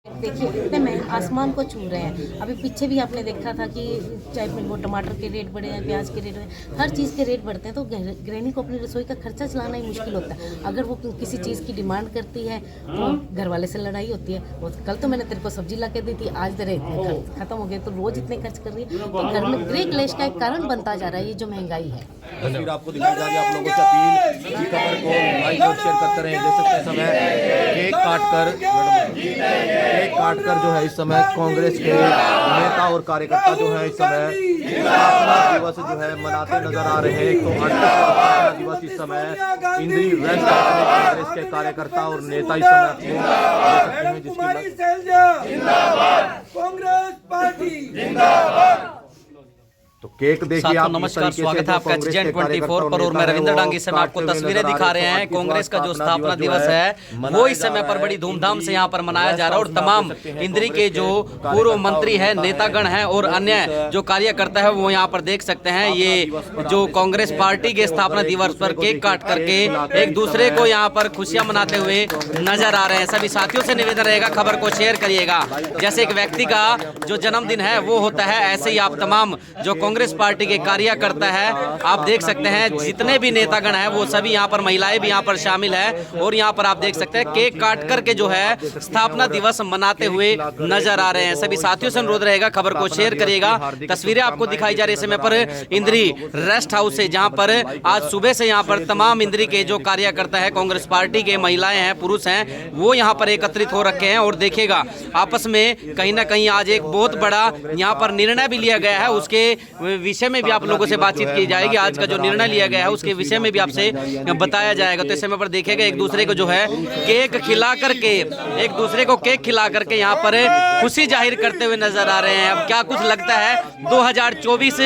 देखिए इतने में आसमान को छू रहे हैं। अभी पीछे भी आपने देखा था कि चाहे वो टमाटर के रेट बढ़े हैं, प्याज के रेट बढ़े, हर चीज़ के रेट बढ़ते हैं, तो गृहिणी को अपनी रसोई का खर्चा चलाना ही मुश्किल होता है। अगर वो किसी चीज़ की डिमांड करती है तो घर वाले से लड़ाई होती है। वो कल तो मैंने तेरे को सब्जी ला के दी थी, आज तेरे इतने खत्म हो गए, तो रोज़ इतने खर्च कर रही है, तो घर में गृह क्लेश का एक कारण बनता जा रहा है ये जो महंगाई है। तस्वीर आपको दिखाई जा रही है, आप लोगों से अपील की खबर को लाइक और शेयर करते रहें। देख सकते हैं समय केक काटकर जो है इस समय कांग्रेस के नेता और कार्यकर्ता जो है इस समय स्थापना दिवस जो है मनाते नजर आ रहे हैं। 138वां स्थापना दिवस इस समय इंद्री वेस्ट कांग्रेस के कार्यकर्ता और नेता इस समय अपने देख सकते हैं कांग्रेस पार्टी। तो केक देखिए आप। नमस्कार, स्वागत है आपका एचजेन 24 पर और मैं रविंद्र डांगी। इस समय आपको तस्वीरें दिखा रहे हैं। कांग्रेस का जो स्थापना दिवस है वो इस समय पर बड़ी धूमधाम से यहाँ पर मनाया जा रहा है और तमाम इंद्री के जो पूर्व मंत्री हैं, नेतागण हैं और अन्य जो कार्यकर्ता है वो यहाँ पर देख सकते हैं। ये जो कांग्रेस पार्टी के स्थापना दिवस पर केक काट करके एक दूसरे को यहाँ पर खुशियां मनाते हुए नजर आ रहे हैं। सभी साथियों से निवेदन रहेगा, खबर को शेयर करिएगा। जैसे एक व्यक्ति का जो जन्मदिन है वो होता है, ऐसे ही आप तमाम जो कांग्रेस पार्टी के कार्यकर्ता है आप देख सकते हैं, जितने भी नेतागण हैं वो सभी यहाँ पर, महिलाएं भी यहाँ पर शामिल है और यहाँ पर आप देख सकते हैं केक काट करके जो है स्थापना दिवस मनाते हुए नजर आ रहे हैं। सभी साथियों से अनुरोध रहेगा, खबर को शेयर करिएगा। तस्वीरें आपको दिखाई जा रही है समय पर इंद्री रेस्ट हाउस से, जहाँ पर आज सुबह से यहाँ पर तमाम इंद्री के जो कार्यकर्ता है, कांग्रेस पार्टी के महिलाएं हैं, पुरुष हैं, वो यहाँ पर एकत्रित हो रखे हैं और देखिएगा आपस में कहीं ना कहीं आज एक बहुत बड़ा यहाँ पर निर्णय भी लिया गया है। उसके विषय में भी आप लोगों से बातचीत की जाएगी। आज का जो निर्णय लिया गया है उसके विषय में भी आपसे बताया जाएगा। तो इस समय पर देखिएगा एक दूसरे को जो है केक खिला करके, एक दूसरे को केक खिला करके यहाँ पर खुशी जाहिर करते हुए नजर आ रहे हैं। अब क्या कुछ लगता है 2024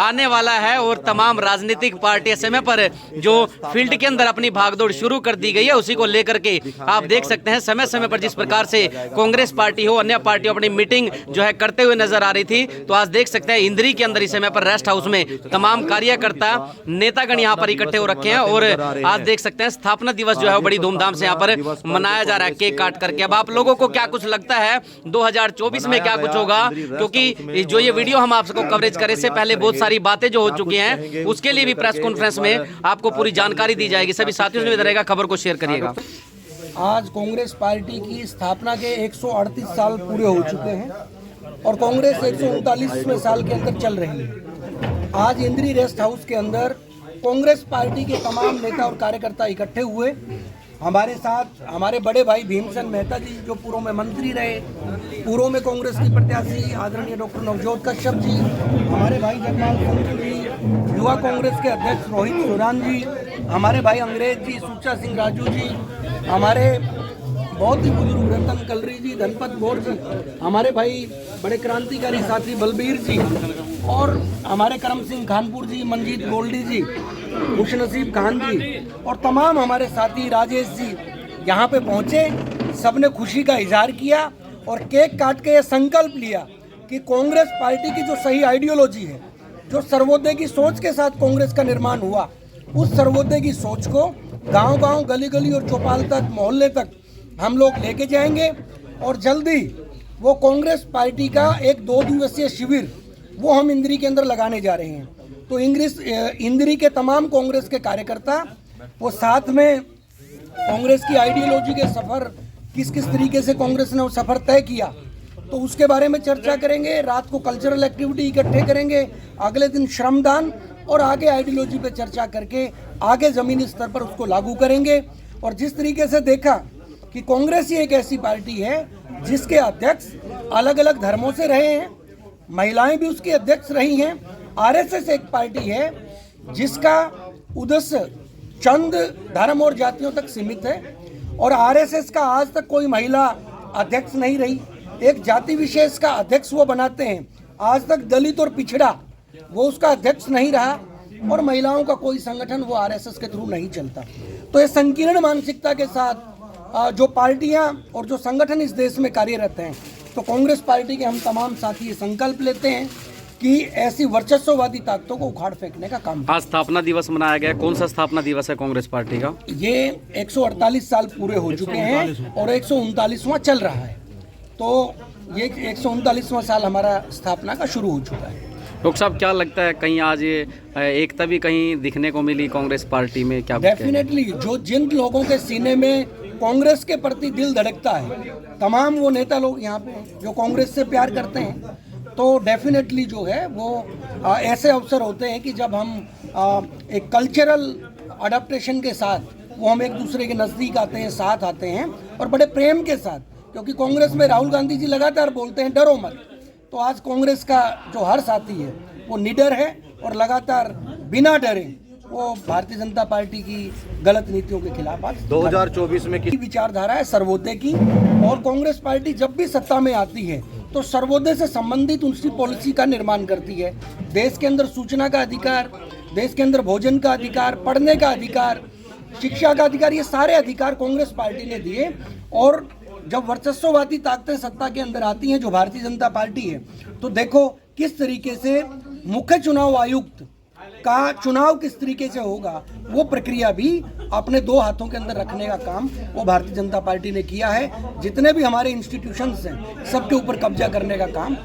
आने वाला है और तमाम राजनीतिक पार्टी समय पर जो फील्ड के अंदर अपनी भागदौड़ शुरू कर दी गई है, उसी को लेकर के आप देख सकते हैं समय समय पर जिस प्रकार से कांग्रेस पार्टी हो, अन्य पार्टियों अपनी मीटिंग जो है करते हुए नजर आ रही थी। तो आज देख सकते हैं इंद्री के अंदर इस समय पर रेस्ट हाउस में तमाम कार्यकर्ता नेतागण यहाँ पर इकट्ठे हो रखे हैं और आज देख सकते हैं स्थापना दिवस जो है वो बड़ी धूमधाम से यहाँ पर मनाया जा रहा है केक काट करके। अब आप लोगों को क्या कुछ लगता है 2024 में क्या कुछ होगा, क्योंकि जो ये वीडियो हम आपको कवरेज करें से पहले बहुत सारी बातें जो हो चुकी हैं, उसके लिए भी प्रेस कॉन्फ्रेंस में आपको पूरी जानकारी दी जाएगी। सभी साथियों से रहेगा, खबर को शेयर करिएगा। आज कांग्रेस पार्टी की स्थापना के 138 साल पूरे हो चुके हैं और कांग्रेस 139वें साल के अंदर चल रही है। आज इंद्री रेस्ट हाउस के अंदर कांग्रेस पार्टी के तमाम नेता और कार्यकर्ता इकट्ठे हुए। हमारे साथ हमारे बड़े भाई भीमसेन मेहता जी, जो पूर्व में मंत्री रहे, पूर्व में कांग्रेस की प्रत्याशी आदरणीय डॉक्टर नवजोत कश्यप जी, हमारे भाई जगमाल सिंह जी, युवा कांग्रेस के अध्यक्ष रोहित सुरान जी, हमारे भाई अंग्रेज जी, सुच्चा सिंह राजू जी, हमारे बहुत ही बुजुर्ग रतन कलरी जी, धनपत गौर जी, हमारे भाई बड़े क्रांतिकारी साथी बलबीर जी और हमारे करम सिंह खानपुर जी, मंजीत गोल्डी जी, खुशनसीब खान जी और तमाम हमारे साथी राजेश जी यहाँ पे पहुँचे। सबने खुशी का इजहार किया और केक काट के ये संकल्प लिया कि कांग्रेस पार्टी की जो सही आइडियोलॉजी है, जो सर्वोदय की सोच के साथ कांग्रेस का निर्माण हुआ, उस सर्वोदय की सोच को गांव-गांव, गली-गली और चौपाल तक, मोहल्ले तक हम लोग लेके जाएंगे और जल्दी वो कांग्रेस पार्टी का एक 2 दिवसीय शिविर वो हम इंद्री के अंदर लगाने जा रहे हैं। तो इंद्री के तमाम कांग्रेस के कार्यकर्ता वो साथ में कांग्रेस की आइडियोलॉजी के सफ़र, किस किस तरीके से कांग्रेस ने वो सफ़र तय किया, तो उसके बारे में चर्चा करेंगे। रात को कल्चरल एक्टिविटी इकट्ठे करेंगे, अगले दिन श्रमदान और आगे आइडियोलॉजी पे चर्चा करके आगे ज़मीनी स्तर पर उसको लागू करेंगे। और जिस तरीके से देखा कि कांग्रेस ही एक ऐसी पार्टी है जिसके अध्यक्ष अलग अलग धर्मों से रहे हैं, महिलाएं भी उसकी अध्यक्ष रही हैं। आरएसएस एक पार्टी है जिसका उद्देश्य चंद धर्म और जातियों तक सीमित है और आरएसएस का आज तक कोई महिला अध्यक्ष नहीं रही। एक जाति विशेष का अध्यक्ष वो बनाते हैं, आज तक दलित और पिछड़ा वो उसका अध्यक्ष नहीं रहा और महिलाओं का कोई संगठन वो आरएसएस के थ्रू नहीं चलता। तो ये संकीर्ण मानसिकता के साथ जो पार्टियां और जो संगठन इस देश में कार्यरत हैं, तो कांग्रेस पार्टी के हम तमाम साथी ये संकल्प लेते हैं कि ऐसी वर्चस्ववादी ताकतों को उखाड़ फेंकने का काम। आज स्थापना दिवस मनाया गया, कौन सा स्थापना दिवस है कांग्रेस पार्टी का? ये 148 साल पूरे हो चुके हैं और 139वां चल रहा है। तो ये 139वां साल हमारा स्थापना का शुरू हो चुका है। डॉक्टर साहब, क्या लगता है कहीं आज ये एकता भी कहीं दिखने को मिली कांग्रेस पार्टी में? क्या डेफिनेटली जो जिन लोगों के सीने में कांग्रेस के प्रति दिल धड़कता है, तमाम वो नेता लोग यहाँ पे हैं जो कांग्रेस से प्यार करते हैं, तो डेफिनेटली जो है वो ऐसे अवसर होते हैं कि जब हम एक कल्चरल अडेप्टेशन के साथ वो हम एक दूसरे के नज़दीक आते हैं, साथ आते हैं और बड़े प्रेम के साथ, क्योंकि कांग्रेस में राहुल गांधी जी लगातार बोलते हैं डरो मत। तो आज कांग्रेस का जो हर साथी है वो निडर है और लगातार बिना डरे वो भारतीय जनता पार्टी की गलत नीतियों के खिलाफ आज 2024 में की विचारधारा है सर्वोदय की, और कांग्रेस पार्टी जब भी सत्ता में आती है तो सर्वोदय से संबंधित उसी पॉलिसी का निर्माण करती है। देश के अंदर सूचना का अधिकार, देश के अंदर भोजन का अधिकार, पढ़ने का अधिकार, शिक्षा का अधिकार, ये सारे अधिकार कांग्रेस पार्टी ने दिए। और जब वर्चस्ववादी ताकतें सत्ता के अंदर आती हैं जो भारतीय जनता पार्टी है, तो देखो किस तरीके से मुख्य चुनाव आयुक्त का चुनाव किस तरीके से होगा, वो प्रक्रिया भी अपने दो हाथों के अंदर रखने का काम वो भारतीय जनता पार्टी ने किया है। जितने भी हमारे इंस्टीट्यूशंस हैं सबके ऊपर कब्जा करने का काम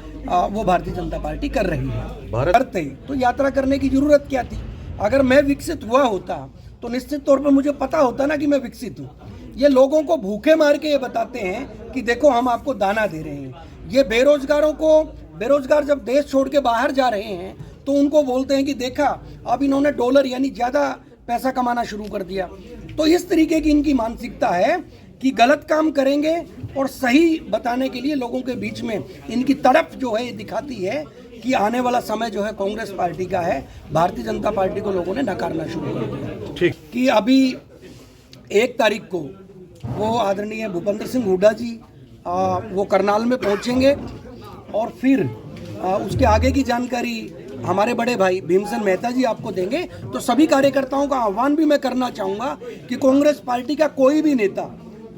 वो भारतीय जनता पार्टी कर रही है। करते तो यात्रा करने की जरूरत क्या थी? अगर मैं विकसित हुआ होता तो निश्चित तौर पर मुझे पता होता ना कि मैं विकसित हूँ। ये लोगों को भूखे मार के ये बताते हैं कि देखो हम आपको दाना दे रहे हैं। ये बेरोजगार जब देश छोड़ के बाहर जा रहे हैं तो उनको बोलते हैं कि देखा अब इन्होंने डॉलर यानी ज़्यादा पैसा कमाना शुरू कर दिया। तो इस तरीके की इनकी मानसिकता है कि गलत काम करेंगे और सही बताने के लिए लोगों के बीच में इनकी तड़प जो है ये दिखाती है कि आने वाला समय जो है कांग्रेस पार्टी का है। भारतीय जनता पार्टी को लोगों ने नकारना शुरू कर दिया। ठीक कि अभी 1 तारीख को वो आदरणीय भूपेंद्र सिंह हुड्डा जी वो करनाल में पहुंचेंगे और फिर उसके आगे की जानकारी हमारे बड़े भाई भीमसेन मेहता जी आपको देंगे। तो सभी कार्यकर्ताओं का आह्वान भी मैं करना चाहूँगा कि कांग्रेस पार्टी का कोई भी नेता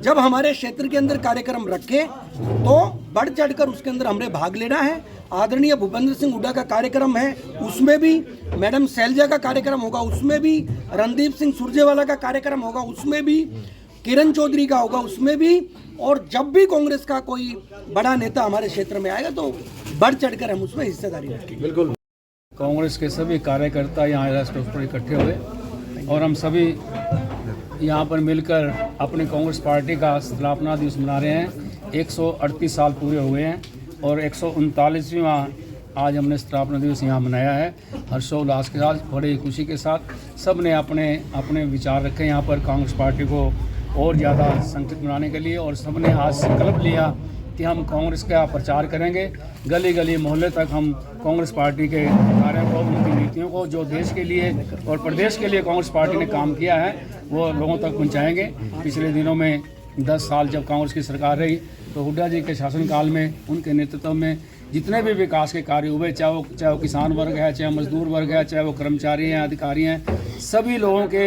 जब हमारे क्षेत्र के अंदर कार्यक्रम रखे तो बढ़ चढ़कर उसके अंदर हमने भाग लेना है। आदरणीय भूपेंद्र सिंह हुड्डा का कार्यक्रम है, उसमें भी मैडम शैलजा का कार्यक्रम होगा, उसमें भी रणदीप सिंह सुरजेवाला का कार्यक्रम होगा, उसमें भी किरण चौधरी का होगा, उसमें भी। और जब भी कांग्रेस का कोई बड़ा नेता हमारे क्षेत्र में आएगा तो बढ़ चढ़कर हम उसमें हिस्सेदारी रखेंगे। बिल्कुल। कांग्रेस के सभी कार्यकर्ता यहाँ राष्ट्र पर इकट्ठे हुए और हम सभी यहाँ पर मिलकर अपनी कांग्रेस पार्टी का स्थापना दिवस मना रहे हैं। 138 साल पूरे हुए हैं और 139वां आज हमने स्थापना दिवस यहाँ मनाया है हर्षोल्लास के साथ, बड़ी खुशी के साथ। सब ने अपने अपने विचार रखे यहाँ पर कांग्रेस पार्टी को और ज़्यादा संगठित बनाने के लिए, और सब ने आज संकल्प लिया कि हम कांग्रेस का प्रचार करेंगे। गली गली मोहल्ले तक हम कांग्रेस पार्टी के कार्यों को, उनकी नीतियों को, जो देश के लिए और प्रदेश के लिए कांग्रेस पार्टी ने काम किया है वो लोगों तक पहुंचाएंगे। पिछले दिनों में 10 साल जब कांग्रेस की सरकार रही तो हुड्डा जी के शासनकाल में उनके नेतृत्व में जितने भी विकास के कार्य हुए, चाहे वो किसान वर्ग है, चाहे मजदूर वर्ग है, चाहे वो कर्मचारी हैं, अधिकारी हैं, सभी लोगों के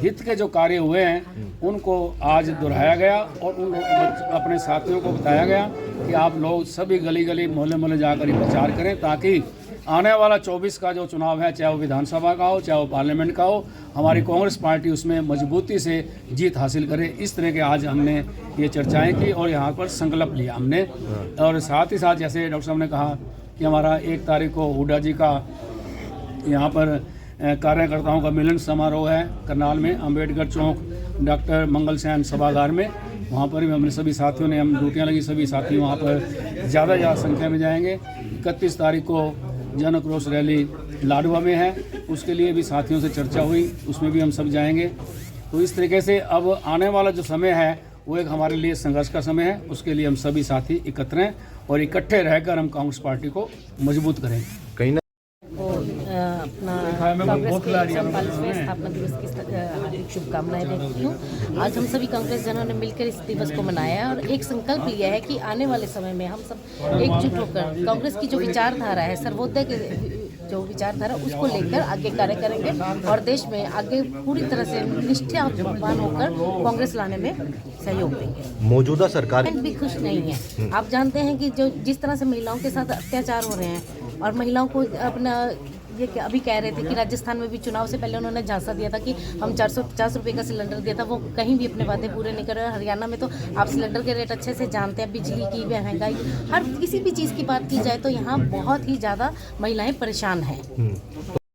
हित के जो कार्य हुए हैं उनको आज दोहराया गया और उन अपने साथियों को बताया गया कि आप लोग सभी गली गली मोहल्ले मोहल्ले जाकर प्रचार करें, ताकि आने वाला 24 का जो चुनाव है, चाहे वो विधानसभा का हो, चाहे वो पार्लियामेंट का हो, हमारी कांग्रेस पार्टी उसमें मजबूती से जीत हासिल करे। इस तरह के आज हमने ये चर्चाएं की और यहाँ पर संकल्प लिया हमने। और साथ ही साथ जैसे डॉक्टर साहब ने कहा कि हमारा 1 तारीख को हुड्डा जी का यहाँ पर कार्यकर्ताओं का मिलन समारोह है करनाल में, अंबेडकर चौक डॉक्टर मंगल सेन सभागार में। वहाँ पर भी हमने सभी साथियों ने, हम ड्यूटियाँ लगी, सभी साथी वहाँ पर ज़्यादा संख्या में जाएंगे। 31 तारीख को जन आक्रोश रैली लाडवा में है, उसके लिए भी साथियों से चर्चा हुई, उसमें भी हम सब जाएंगे। तो इस तरीके से अब आने वाला जो समय है वो एक हमारे लिए संघर्ष का समय है। उसके लिए हम सभी साथी एकत्र हैं और इकट्ठे रहकर हम कांग्रेस पार्टी को मजबूत करें। कहीं ना अपना कांग्रेस के 145वें स्थापना दिवस की हार्दिक शुभकामनाएं देती हूँ। आज हम सभी कांग्रेस जनों ने मिलकर इस दिवस को मनाया है और एक संकल्प लिया है कि आने वाले समय में हम सब एकजुट होकर कांग्रेस की जो विचारधारा है, सर्वोदय के जो विचारधारा, उसको लेकर आगे कार्य करेंगे और देश में आगे पूरी तरह से निष्ठावान होकर कांग्रेस लाने में सहयोग देंगे। मौजूदा सरकार भी खुश नहीं है। आप जानते हैं कि जो जिस तरह से महिलाओं के साथ अत्याचार हो रहे हैं और महिलाओं को अपना ये अभी कह रहे थे कि राजस्थान में भी चुनाव से पहले उन्होंने झांसा दिया था कि हम 450 रुपये का सिलेंडर दिया था, वो कहीं भी अपने वादे पूरे नहीं कर रहे। हरियाणा में तो आप सिलेंडर के रेट अच्छे से जानते हैं, बिजली की महंगाई, हर किसी भी चीज़ की बात की जाए तो यहाँ बहुत ही ज़्यादा महिलाएं परेशान हैं।